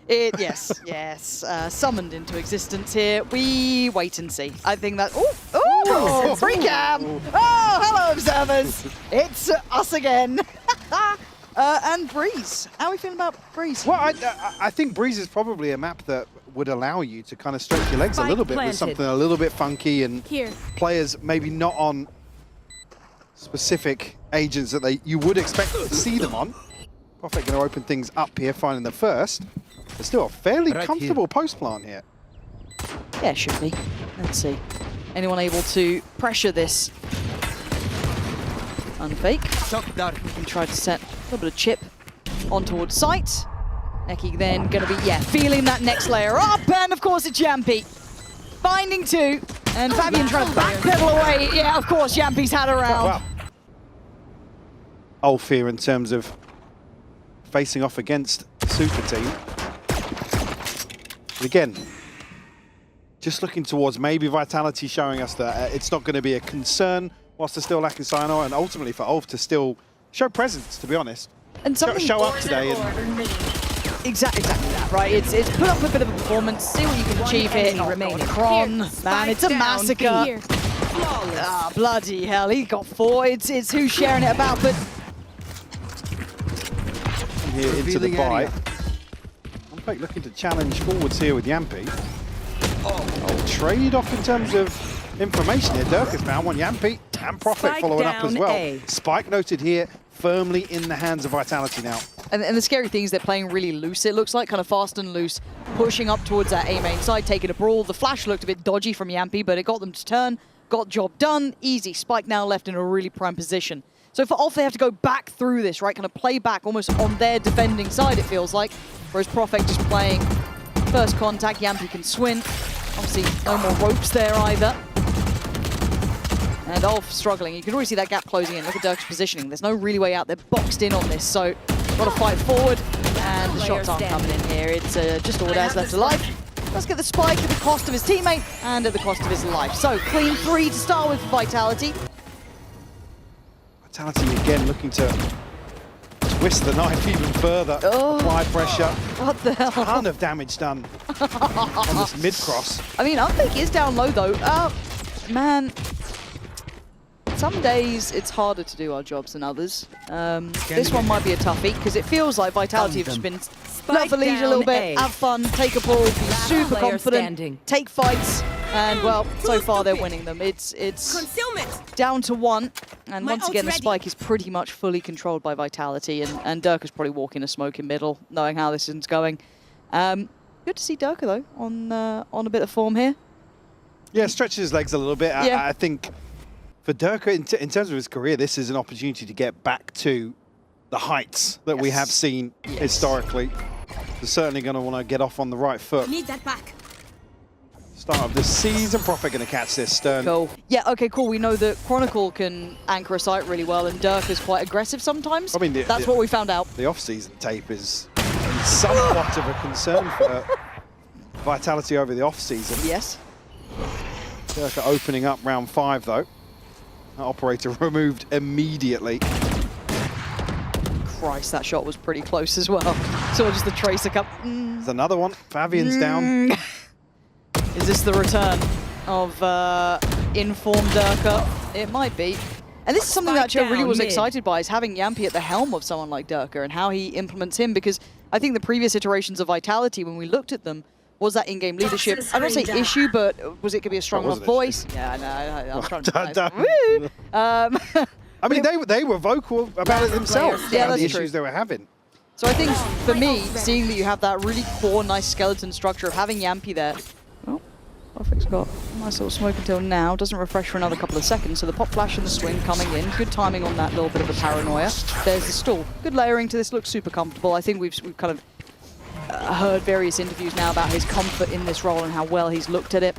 Yes. Summoned into existence here. We wait and see. I think that. Oh, free cam! Oh, hello, observers! It's us again. And Breeze. How are we feeling about Breeze? Well, I think Breeze is probably a map that would allow you to kind of stretch your legs a little bit with something a little bit funky and players maybe not on specific agents that you would expect to see them on. Prophet going to open things up here, finding the first. There's still a fairly comfortable post plant here. Yeah, it should be. Let's see. Anyone able to pressure this? Unfake. We can try to set a little bit of chip on towards site. Neki then going to be, feeling that next layer up. And of course it's Yampy. Finding two. And Fabian trying to backpedal away. Yeah, of course, Yampy's had a round. ULF here in terms of facing off against Super Team. But again, just looking towards maybe Vitality showing us that it's not going to be a concern whilst they're still lacking Cyanide, and ultimately for ULF to still show presence, to be honest. And show up today. And exactly that, right? It's put up a bit of a performance, see what you can achieve here. Kron, man, it's a massacre. Ah, bloody hell, he got 4. It's who's sharing it about, but here into the buy. Unfake looking to challenge forwards here with Yampy. Trade off in terms of information here. Dirk has found one. Yampy and Prophet following up as well. Spike noted here, firmly in the hands of Vitality now. And the scary thing is they're playing really loose. It looks like kind of fast and loose, pushing up towards that A main side, taking a brawl. The flash looked a bit dodgy from Yampy, but it got them to turn, got job done, easy. Spike now left in a really prime position. So for ULF, they have to go back through this, right? Kind of play back almost on their defending side, it feels like. Whereas Prophet just playing first contact. Yampy can swing. Obviously, no more ropes there either. And ULF struggling. You can already see that gap closing in. Look at Dirk's positioning. There's no really way out. They're boxed in on this, so got to fight forward. And the shots aren't coming in here. It's just Ordaz left alive. Let's get the spike at the cost of his teammate and at the cost of his life. So clean 3 to start with Vitality. Vitality again looking to twist the knife even further. Apply pressure. What the hell? Ton of damage done on this mid-cross. I mean, Unfake is down low though. Man. Some days it's harder to do our jobs than others. This one might be a toughie because it feels like Vitality have just been let the lead a little bit, have fun, take a ball, be super confident, take fights, and well, so far they're winning them. It's down to 1, and once again the spike is pretty much fully controlled by Vitality, and Durka's probably walking a smoke in middle, knowing how this is going. Good to see Durka though on a bit of form here. Yeah, stretches his legs a little bit. Yeah. I think for Durka, in terms of his career, this is an opportunity to get back to the heights that we have seen historically. They're certainly going to want to get off on the right foot. Need that back. Start of this season, Prophet going to catch this Stern. Cool. Yeah, okay, cool. We know that Chronicle can anchor a site really well, and Dirk is quite aggressive sometimes. I mean, that's what we found out. The off-season tape is somewhat of a concern for Vitality over the off-season. Yes. Dirk opening up round 5 though. That operator removed immediately. Christ, that shot was pretty close as well. So just the Tracer cup. There's another one. Fabian's down. Is this the return of informed Durka? It might be. And this is something that I really was excited by, is having Yampy at the helm of someone like Durka and how he implements him, because I think the previous iterations of Vitality, when we looked at them, was that in-game leadership, I don't say issue, but was it going to be a strong enough voice? Yeah, no, I'm trying to I mean, they were vocal about it themselves, yeah, the issues they were having. So I think, for me, seeing that you have that really core, nice skeleton structure of having Yampy there, well, Perfect's got a nice little smoke until now, doesn't refresh for another couple of seconds, so the pop flash and the swing coming in, good timing on that little bit of a paranoia. There's the stall. Good layering to this, looks super comfortable. I think we've kind of heard various interviews now about his comfort in this role and how well he's looked at it,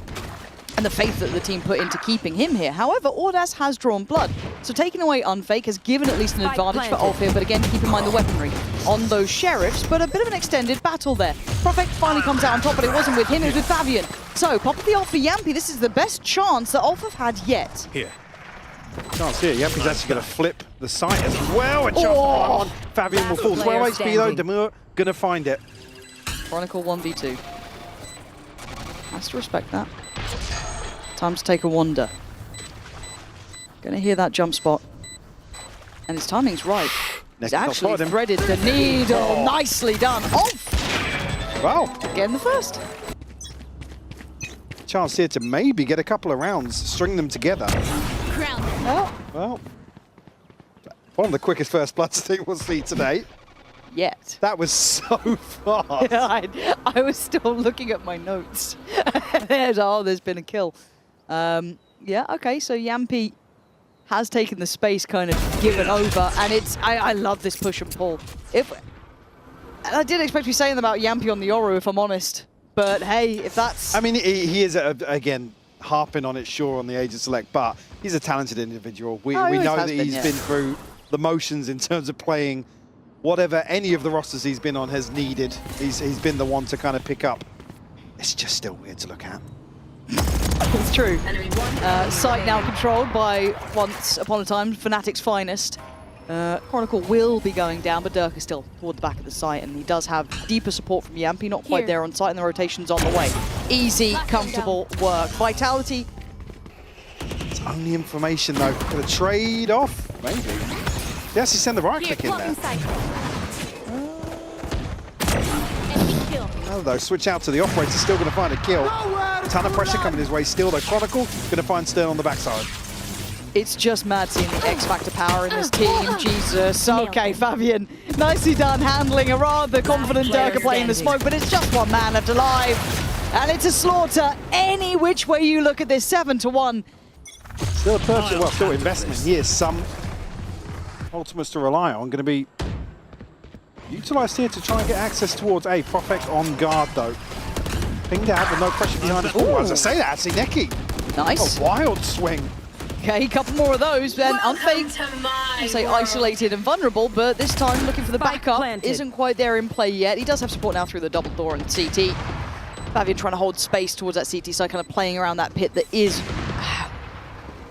and the faith that the team put into keeping him here. However, Ordaz has drawn blood, so taking away Unfake has given at least an advantage for ULF here, but again, keep in mind the weaponry on those Sheriffs, but a bit of an extended battle there. Prophet finally comes out on top, but it wasn't with him, it was with Fabian. So, pop of the ult for Yampy, this is the best chance that ULF have had yet. Here. Chance here, Yampy's actually going to flip the site as well, and shot on. Fabian will fall. 12 HP though, Demur going to find it. Chronicle 1v2. Has to respect that. Time to take a wander. Gonna hear that jump spot. And his timing's right. He's actually threaded the needle. Nicely done. Off! Wow. Again the first. Chance here to maybe get a couple of rounds, string them together. Oh. Well, one of the quickest first bloods I think we'll see today. Yet. That was so fast. I was still looking at my notes. There's been a kill. Yeah, okay, so Yampy has taken the space, kind of given over, and it's, I love this push and pull. I didn't expect to be saying about Yampy on the Yoru, if I'm honest, but hey, if that's... I mean, he is, again, harping on it, sure, on the Agent Select, but he's a talented individual. We know that he's been through the motions in terms of playing whatever any of the rosters he's been on has needed. He's been the one to kind of pick up. It's just still weird to look at. It's true. Site now controlled by, once upon a time, Fnatic's finest. Chronicle will be going down, but Dirk is still toward the back of the site, and he does have deeper support from Yampy, not quite there on site, and the rotation's on the way. Easy, comfortable work. Vitality. It's only information, though. Gonna trade off? Maybe. They actually send the right click in there. No, though, switch out to the operator, still going to find a kill. A ton of pressure coming his way still, though. Chronicle going to find Stern on the backside. It's just mad seeing the X-Factor power in this team. Jesus. Okay, Fabian, nicely done handling a rather confident Durka playing the smoke, but it's just one man left alive. And it's a slaughter any which way you look at this, 7-1. Still a purchase, well, still investment here. Some ultimates to rely on. Going to be utilised here to try and get access towards a Prophet on guard, though. Pinged out with no pressure behind it. Oh, as I say that, actually, Neki. Nice. A wild swing. Okay, a couple more of those, then unfaked. I say isolated and vulnerable, but this time looking for the backup. Isn't quite there in play yet. He does have support now through the double door and CT. Fabian trying to hold space towards that CT side, kind of playing around that pit that is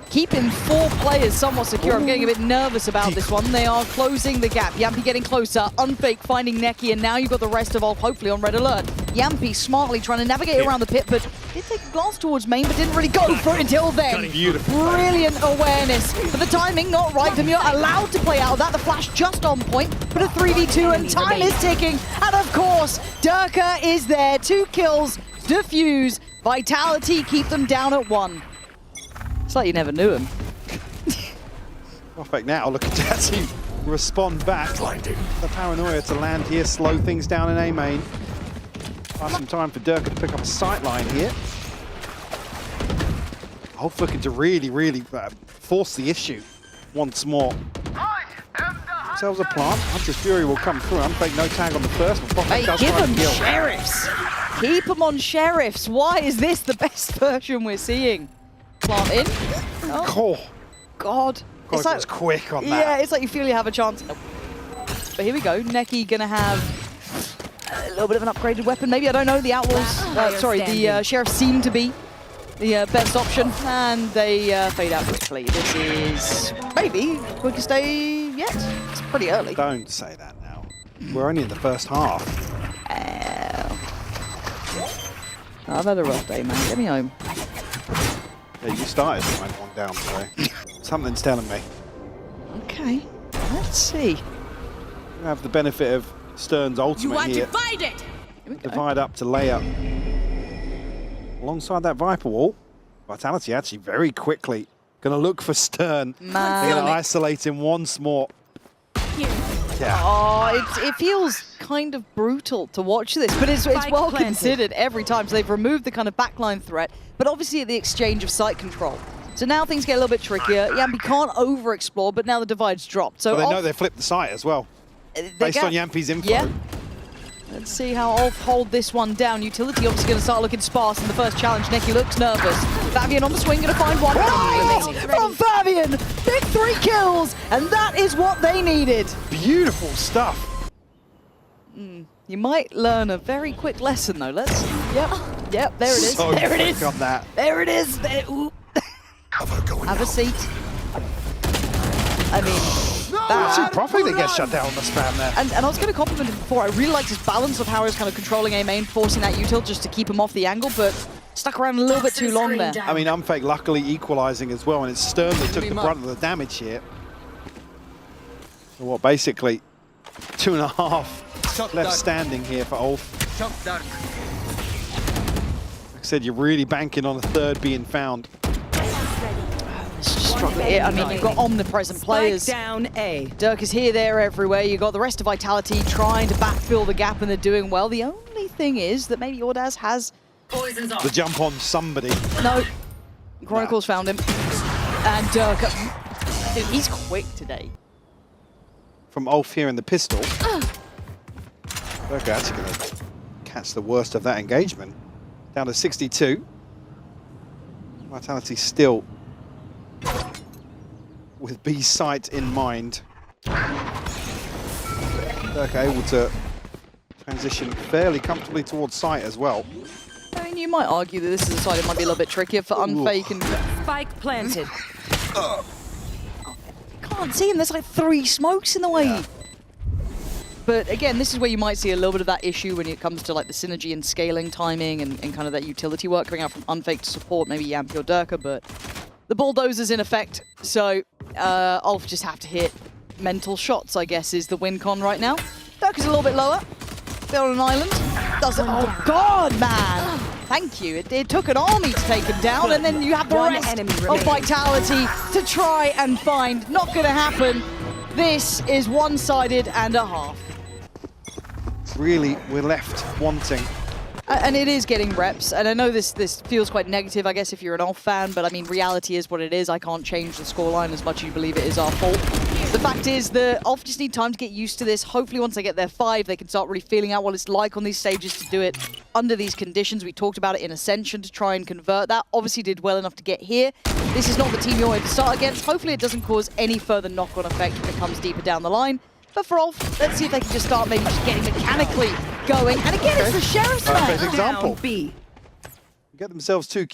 keeping 4 players somewhat secure. I'm getting a bit nervous about this one. They are closing the gap. Yampy getting closer, Unfake finding Neki, and now you've got the rest of ULF hopefully on red alert. Yampy smartly trying to navigate around the pit, but did take a glance towards main, but didn't really go for it until then. Brilliant awareness, but the timing not right. Demure allowed to play out of that. The flash just on point, but a 3v2 and time is ticking. And of course, Durka is there. 2 kills, defuse, Vitality keep them down at 1. It's like you never knew him. Perfect now, looking to actually respond back. The paranoia to land here, slow things down in A main. Pass some time for Durka to pick up a sight line here. Ulf looking to really force the issue once more. Sells a plant, Hunter's Fury will come through. Unfake no tag on the first one. Hey, give them sheriffs! Keep them on sheriffs! Why is this the best version we're seeing? Plant in. Oh, God. It's like, was quick on that. Yeah, it's like you feel you have a chance. But here we go. Neki gonna have a little bit of an upgraded weapon. Maybe, I don't know. The Outlaws, sorry, the Sheriff seem to be the best option. And they fade out quickly. This is maybe quickest day yet. It's pretty early. Don't say that now. We're only in the first half. I've had a rough day, man. Get me home. Yeah, you started to find one down today. Something's telling me. Okay, let's see. We have the benefit of Stern's ultimate here. Divide it! Divide up to lay up. Alongside that Viper wall, Vitality actually very quickly going to look for Stern. Man. They're going to isolate him once more. Yeah. Oh, it feels kind of brutal to watch this, but it's well considered every time. So they've removed the kind of backline threat, but obviously at the exchange of site control. So now things get a little bit trickier. Yampy can't over-explore, but now the divide's dropped. So they know they flipped the site as well, based on Yampy's info. Yeah. Let's see how ULF hold this one down. Utility obviously going to start looking sparse in the first challenge. Neki looks nervous. Fabian on the swing, going to find one. Nice from Fabian! Big 3 kills, and that is what they needed. Beautiful stuff. You might learn a very quick lesson, though. Let's... Yep, there it is. So there it is. On that. There it is. There, ooh. Have a seat. I mean... that. Too profit that gets shut down on the spam there. And I was going to compliment him before. I really liked his balance of how he was kind of controlling A main, forcing that util just to keep him off the angle, but stuck around a little bit too long there. I mean, Unfake luckily equalizing as well, and it's Stern that took the brunt of the damage here. So what, basically 2.5 left standing here for ULF. Like I said, you're really banking on a third being found. It's just struggling. I mean, you've got omnipresent players. Down A. Dirk is here, there, everywhere. You've got the rest of Vitality trying to backfill the gap, and they're doing well. The only thing is that maybe Ordaz has the jump on somebody. No. Chronicles found him. And Dirk, dude, he's quick today. From ULF here in the pistol. Dirk actually going to catch the worst of that engagement. Down to 62. Vitality still with B's sight in mind. Dirk able to transition fairly comfortably towards sight as well. I mean, you might argue that this is a side that might be a little bit trickier for Unfake and... Spike planted. Can't see him, there's like 3 smokes in the way. Yeah. But again, this is where you might see a little bit of that issue when it comes to like the synergy and scaling timing and kind of that utility work coming out from Unfake to support maybe Yampy or Durka, but the bulldozer's in effect, so ULF just have to hit mental shots, I guess, is the win con right now. Durka's a little bit lower. They're on an island. Does it? Oh God, man! Thank you. It took an army to take him down, and then you have the rest of Vitality to try and find. Not gonna happen. This is one-sided and a half. Really, we're left wanting. And it is getting reps, and I know this feels quite negative, I guess, if you're an ULF fan, but I mean, reality is what it is. I can't change the scoreline as much as you believe it is our fault. The fact is that ULF just need time to get used to this. Hopefully once they get their 5, they can start really feeling out what it's like on these stages to do it under these conditions. We talked about it in Ascension to try and convert that. Obviously did well enough to get here. This is not the team you wanted to start against. Hopefully it doesn't cause any further knock-on effect when it comes deeper down the line. But for ULF, let's see if they can just start maybe just getting mechanically going. And again, it's the Sheriff's perfect match. example. B. Get themselves 2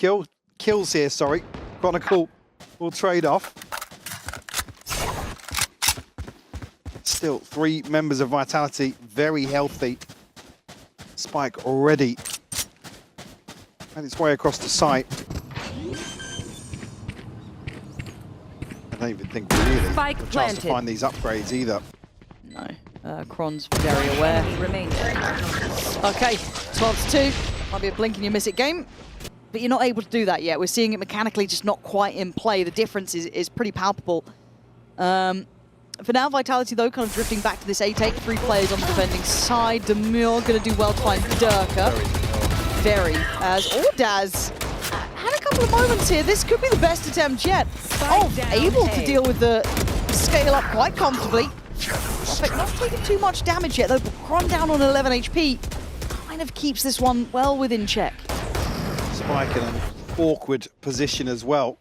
kills here, sorry. Chronicle will trade off. Still 3 members of Vitality, very healthy. Spike already made its way across the site. I don't even think we really have a chance to find these upgrades either. No, Kron's very aware. Okay, 12-2. Might be a blink and you miss it game, but you're not able to do that yet. We're seeing it mechanically just not quite in play. The difference is pretty palpable. For now, Vitality, though, kind of drifting back to this A-take. 3 players on the defending side. Demure going to do well to find Durka. Very. As Ordaz had a couple of moments here. This could be the best attempt yet. Able to deal with the scale up quite comfortably. Not taking too much damage yet, though. But Kron down on 11 HP kind of keeps this one well within check. Spike in an awkward position as well.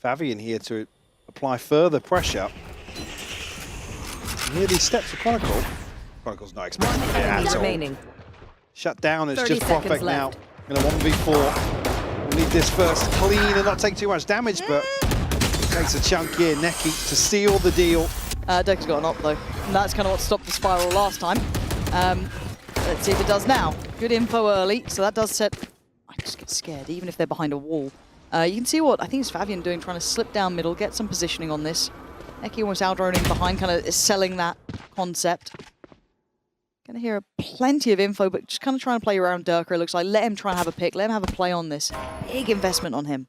Favian here to apply further pressure. Near these steps for Chronicle. Chronicle's not expecting it at all. Shut down, it's just perfect now. In a 1v4. We'll need this first clean and not take too much damage, but takes a chunk here. Neki to seal the deal. Deck's got an op though, and that's kind of what stopped the spiral last time. Let's see if it does now. Good info early, so that does set... I just get scared, even if they're behind a wall. You can see what I think is Favian doing, trying to slip down middle, get some positioning on this. Neki almost out-droning behind, kind of selling that concept. Gonna hear plenty of info, but just kind of trying to play around Durka, it looks like. Let him try and have a pick, let him have a play on this. Big investment on him.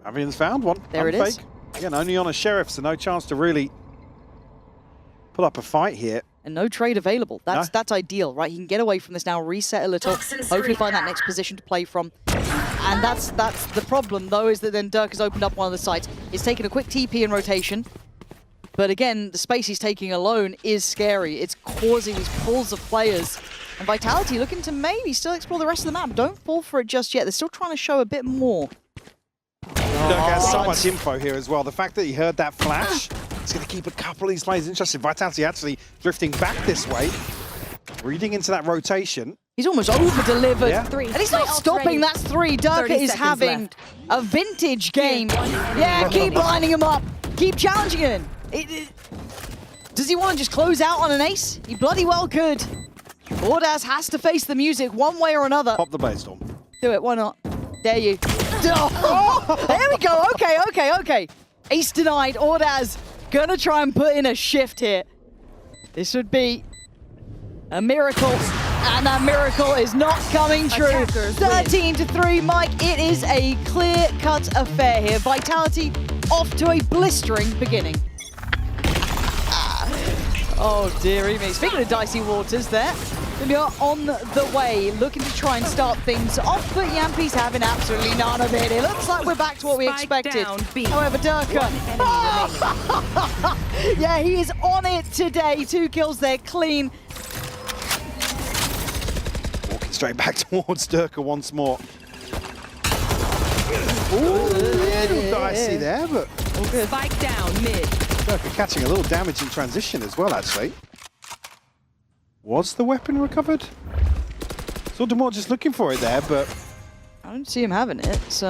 Favian's found one. There it is. Again, only on a Sheriff, so no chance to really put up a fight here. And no trade available. That's ideal, right? He can get away from this now, reset a little, hopefully find that next position to play from. And that's the problem, though, is that then Dirk has opened up one of the sites. He's taken a quick TP in rotation. But again, the space he's taking alone is scary. It's causing these pulls of players. And Vitality looking to maybe still explore the rest of the map. Don't fall for it just yet. They're still trying to show a bit more. Dirk has so much info here as well. The fact that he heard that flash, it's going to keep a couple of these players interested. Vitality actually drifting back this way, reading into that rotation. He's almost over-delivered. Yeah. And he's not stopping, that's 3. Durka is having a vintage game. Yeah, keep lining him up. Keep challenging him. Does he want to just close out on an ace? He bloody well could. Ordaz has to face the music one way or another. Pop the blaze storm. Do it, why not? Dare you. Oh, there we go, okay. Ace denied, Ordaz gonna try and put in a shift here. This would be a miracle, and that miracle is not coming true. 13-3, Mike, it is a clear-cut affair here. Vitality off to a blistering beginning. Oh dearie me. Speaking of dicey waters there, we are on the way, looking to try and start things off, but Yampi's having absolutely none of it. It looks like we're back to what we expected. However, Durka, yeah, he is on it today. 2 kills there, clean. Walking straight back towards Durka once more. Ooh, yeah, a little dicey there, but all good. Spike down mid. Durka catching a little damage in transition as well, actually. Was the weapon recovered? Saw Demore just looking for it there, but I don't see him having it, so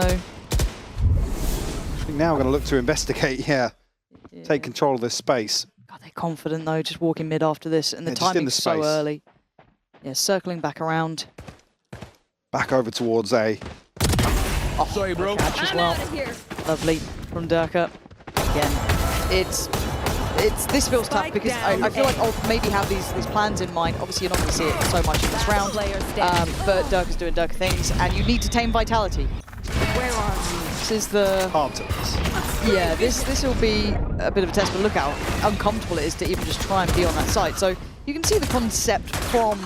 now we're going to look to investigate, take control of this space. God, they're confident though, just walking mid after this, and the timing's so early. Yeah, circling back around. Back over towards A. Oh, sorry, bro. Catch as well. Lovely from Durka. Again, this feels tough because I feel like I'll maybe have these plans in mind. Obviously, you're not going to see it so much in this round, but Durka's doing Durka things, and you need to tame Vitality. Where are you? This is the hard to miss. Yeah, this will be a bit of a test, but look how uncomfortable it is to even just try and be on that side. So you can see the concept from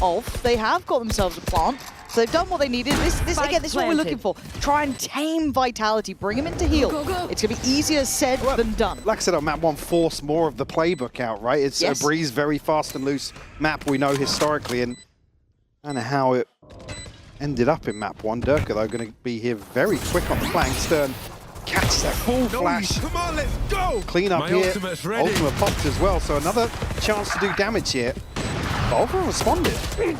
ULF. They have got themselves a plant. So they've done what they needed. This again, this is what we're looking for. Try and tame Vitality, bring him into heal. It's going to be easier said than done. Like I said on map 1, force more of the playbook out, right? It's a breeze, very fast and loose map we know historically, and I don't know how it ended up in map 1. Durka, though, going to be here very quick on the flank. Stern catches that full flash. Come on, let's go! Clean up here. Ultimate popped as well, so another chance to do damage here. Mojrem responded.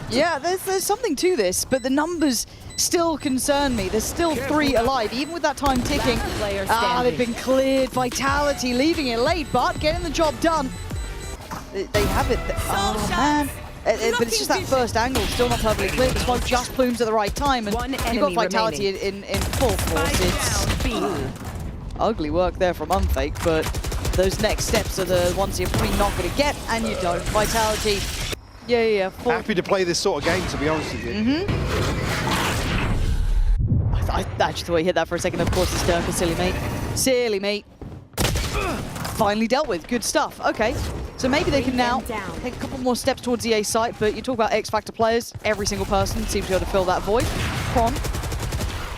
Yeah, there's something to this, but the numbers still concern me. There's still 3 alive, even with that time ticking. They've been cleared. Vitality leaving it late, but getting the job done. They have it. Oh, man. But it's just that first angle, still not perfectly clear. The smoke just plumes at the right time, and you've got Vitality in full force. It's ugly work there from Unfake, but those next steps are the ones you're probably not going to get, and you don't. Vitality. Yeah. Happy to play this sort of game, to be honest with you. I actually thought he hit that for a second. Of course, it's Durka. Silly mate. Finally dealt with. Good stuff. Okay, so maybe they can now take a couple more steps towards the A site, but you talk about X-Factor players. Every single person seems to be able to fill that void. Kron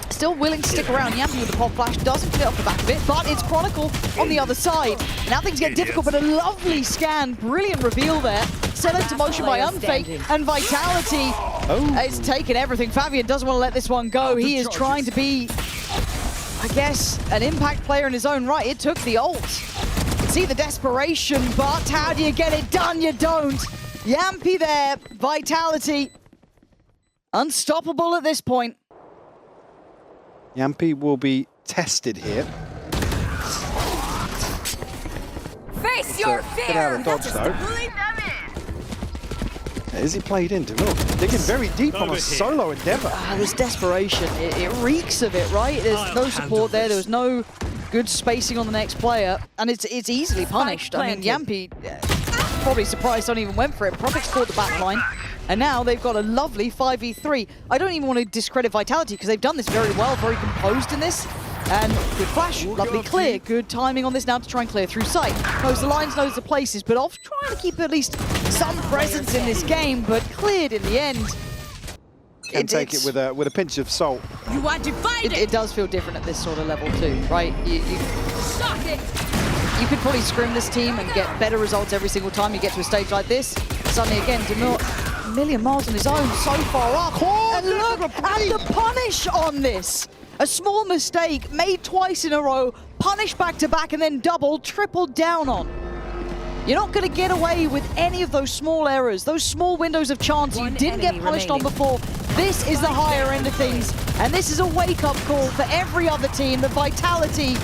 still willing to stick around. Yampi with the pop flash doesn't get off the back of it, but it's Chronicle on the other side. Now things get difficult, but a lovely scan. Brilliant reveal there. Set into motion by Unfake, and Vitality is taking everything. Fabian doesn't want to let this one go. He is trying to be, I guess, an impact player in his own right. It took the ult. You can see the desperation, but how do you get it done? You don't. Yampi there, Vitality. Unstoppable at this point. Yampi will be tested here. Face your fear! Get out of dodge, though. Is he played into? Digging very deep on a solo endeavor. This desperation, it reeks of it, right? There's no support there. There was no good spacing on the next player, and it's easily punished. I mean, Yampi probably surprised Don't even went for it. Profit's caught the back line, and now they've got a lovely 5v3. I don't even want to discredit Vitality because they've done this very well, very composed in this. And good flash, lovely clear, good timing on this now to try and clear through sight. Knows the lines, knows the places, but off trying to keep at least some presence in this game, but cleared in the end. Can take it with a pinch of salt. You are divided. It does feel different at this sort of level too, right? You could probably scrim this team and get better results every single time you get to a stage like this. Suddenly again, Demure, a million miles on his own, so far up. And look at the punish on this. A small mistake made twice in a row, punished back to back, and then double, tripled down on. You're not going to get away with any of those small errors, those small windows of chance you didn't get punished on before. This is the higher end of things, and this is a wake-up call for every other team. The Vitality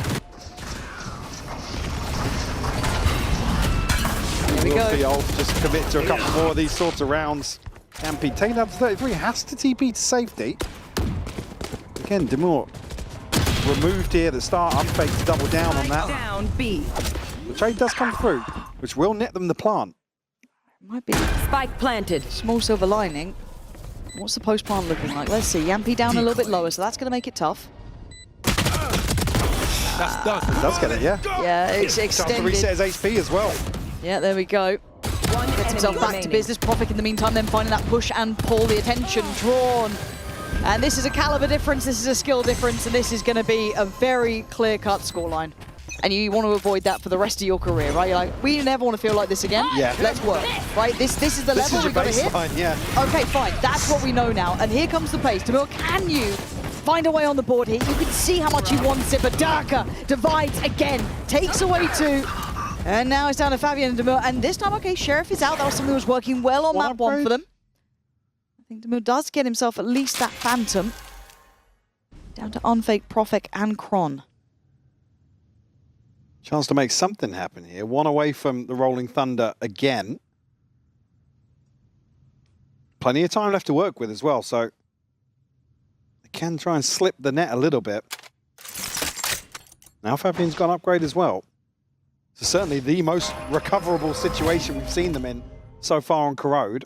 we Will go. see ULF just commit to a couple more of these sorts of rounds. Yampy taken down to 33, has to TP to safety. Again, Demure removed here at the start, unfaked to double down on that. Down B. The trade does come through, which will net them the plant. Might be Spike planted. small silver lining. What's the post plant looking like? Let's see. Yampy down a little bit lower, so that's going to make it tough. That's done. Does get it, yeah. Yeah, it's Chance to extended. reset his HP as well. Yeah, there we go. Gets himself back to business. Profik in the meantime, then finding that push and pull, the attention drawn. And this is a caliber difference, this is a skill difference, and this is going to be a very clear-cut scoreline. And you want to avoid that for the rest of your career, right? You're like, we never want to feel like this again. Yeah. Let's work, right? This is the This level is your we've got to hit. baseline, yeah. Okay, fine. That's what we know now. And here comes the pace. Demure, can you find a way on the board here? You can see how much he wants it, but Darker divides again, takes away 2. And now it's down to Fabian and Demure. And this time, okay, Sheriff is out. That was something that was working well on map 1 for them. I think Demure does get himself at least that Phantom. Down to Unfake, Profik, and Kron. Chance to make something happen here. 1 away from the Rolling Thunder again. Plenty of time left to work with as well, so they can try and slip the net a little bit. Now Fabian's got an upgrade as well. So certainly the most recoverable situation we've seen them in so far on Corrode.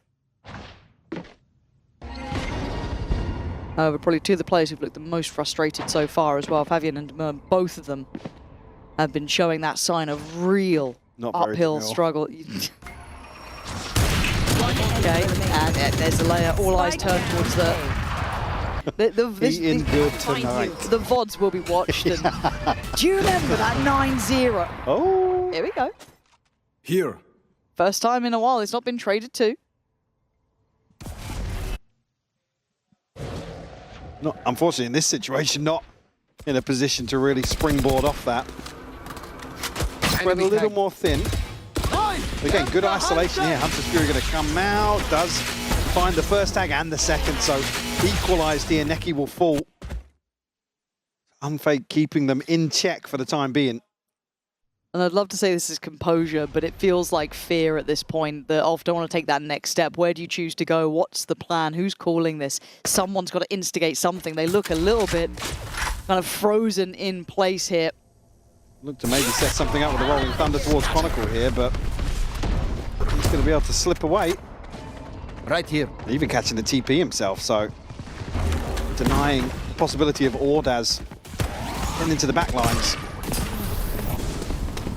But probably 2 of the players who've looked the most frustrated so far as well. Fabian and Demure, both of them have been showing that sign of real uphill struggle. Okay, and there's the layer. All eyes turn towards the VODs will be watched. And do you remember that 9-0? Oh, Here we go. Here. First time in a while it's not been traded to. not, unfortunately in this situation, not in a position to really springboard off that. Spread a little more thin. Again, good isolation here. Hunter's Fury going to come out. Does find the first tag and the second, so equalised here. Neki will fall. Unfake keeping them in check for the time being. And I'd love to say this is composure, but it feels like fear at this point. That ULF don't want to take that next step. Where do you choose to go? What's the plan? Who's calling this? Someone's got to instigate something. They look a little bit kind of frozen in place here. Look to maybe set something up with the Rolling Thunder towards Chronicle here, but he's going to be able to slip away. Right here. Even catching the TP himself, so denying the possibility of Ordaz getting into the back lines.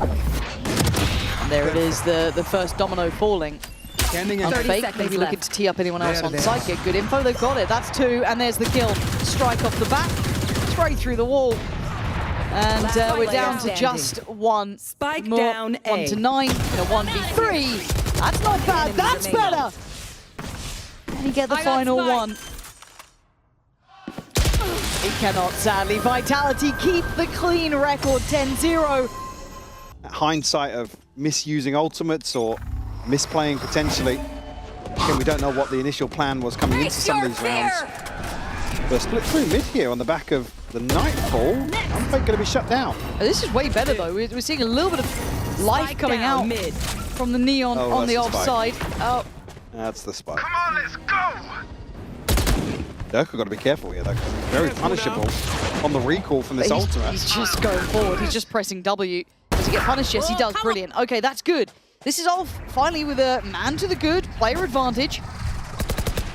And there it is, the first domino falling. Standing in 30 Fake, seconds maybe left. looking to tee up anyone else on There. Psychic. Good info, they've got it. That's 2, and there's the kill. Strike off the back, straight through the wall. And we're down to standing. just 1. Spike more, down 1 A. to 9 in a 1v3. That's not bad, that's better. And you get the final one. He cannot, sadly. Vitality keep the clean record, 10-0. Hindsight of misusing ultimates or misplaying potentially. Again, we don't know what the initial plan was coming into some of these rounds. But split through mid here on the back of the Nightfall. Unfake going to be shut down. This is way better though. We're seeing a little bit of life Spike coming down out mid. from the Neon Oh, on the that's the offside. spike. Oh, That's the spike. Come on, let's go! Durka got to be careful here though, because he's very punishable on the recall from this but ultimate. he's just going forward. He's just pressing W. Does he get punished? Yes, he does. Brilliant. Okay, that's good. This is ULF finally with a man to the good, player advantage.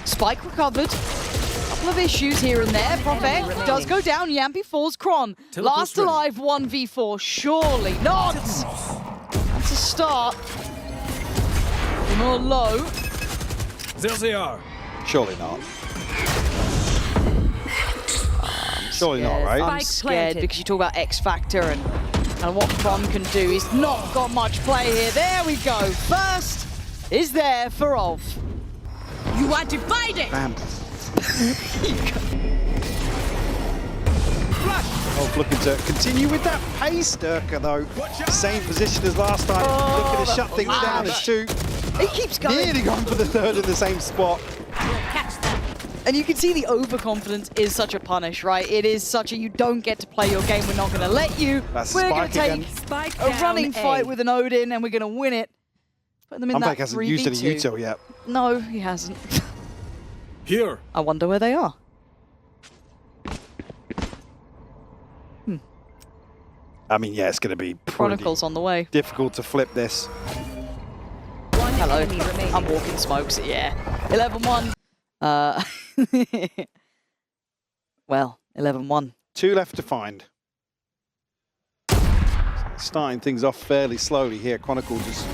Spike recovered. Couple of issues here and there. Profik does go down. Yampy falls. Kron, last alive 1v4. Surely not. That's a start. More low. There they are. Surely not. Surely not, Yeah, right? I'm Spike scared planted. because you talk about X Factor and what Kron can do. He's not got much play here. There we go. First is there for ULF. You want to fight it? Bam. ULF looking to continue with that pace. Durka though, same position as last time. Looking to shut things down and shoot. He keeps going. Nearly gone for the third in the same spot. Catch them. And you can see the overconfidence is such a punish, right? It is such a you don't get to play your game. We're not going to let you. That's We're going Spike to take again. Spike a down running A. fight with an Odin and we're going to win it. Putting them in that Unpack hasn't used any 3v2. util yet. No, he hasn't. Here. I wonder where they are. I mean, yeah, it's going to be pretty Chronicles on the way. difficult to flip this. One Hello. enemy remaining. I'm walking smokes. Yeah. 11-1. Well, 11-1. 2 left to find. Starting things off fairly slowly here. Chronicle just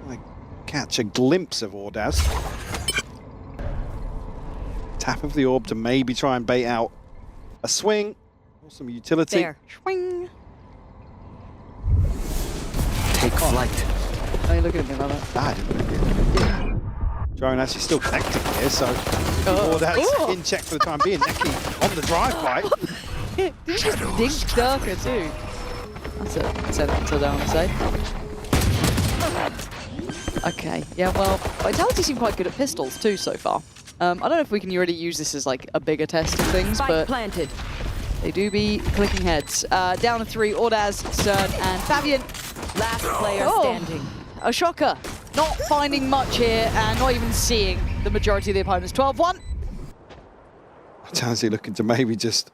trying to catch a glimpse of Ordaz. Tap of the orb to maybe try and bait out a swing or some utility. There. Swing. Take flight. Why are you looking at me like that? Ah, I didn't. Drone actually still connecting here, so Ordaz Ooh. in check for the time being. Neki on the drive-by. Did you just dink Durka too? That's a sentence I don't want to say. Okay, yeah, well, Vitality seem quite good at pistols too so far. I don't know if we can really use this as like a bigger test of things, Spike but planted. they do be clicking heads. Down to 3, Ordaz, Cern, and Fabian. Last player Oh. standing. A shocker. Not finding much here and not even seeing the majority of the opponents. 12-1. Vitality looking to maybe just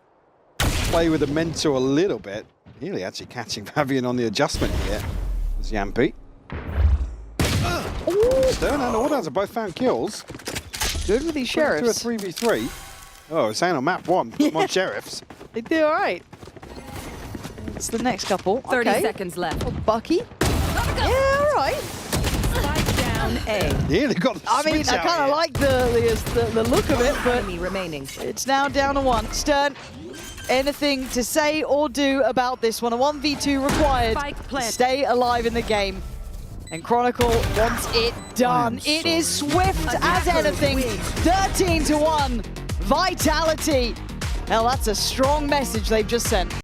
play with the mentor a little bit. Nearly actually catching Fabian on the adjustment here. There's Yampi. Stern and Ordaz have both found kills. Good with these To sheriffs. a 3v3. Oh, it's saying on map 1. Come on, sheriffs. They do all right. It's the next couple. 30 okay. seconds left. Oh, Bucky. Yeah, all right. Spike down A. Nearly got the I mean, switch I out kind of here. like the look of it, but Enemy remaining. it's now down to 1. Stern, anything to say or do about this one? A 1v2 required. Spike planted. Stay alive in the game. And Chronicle wants it done. It is swift as anything. 13-1. Vitality. Hell, that's a strong message they've just sent.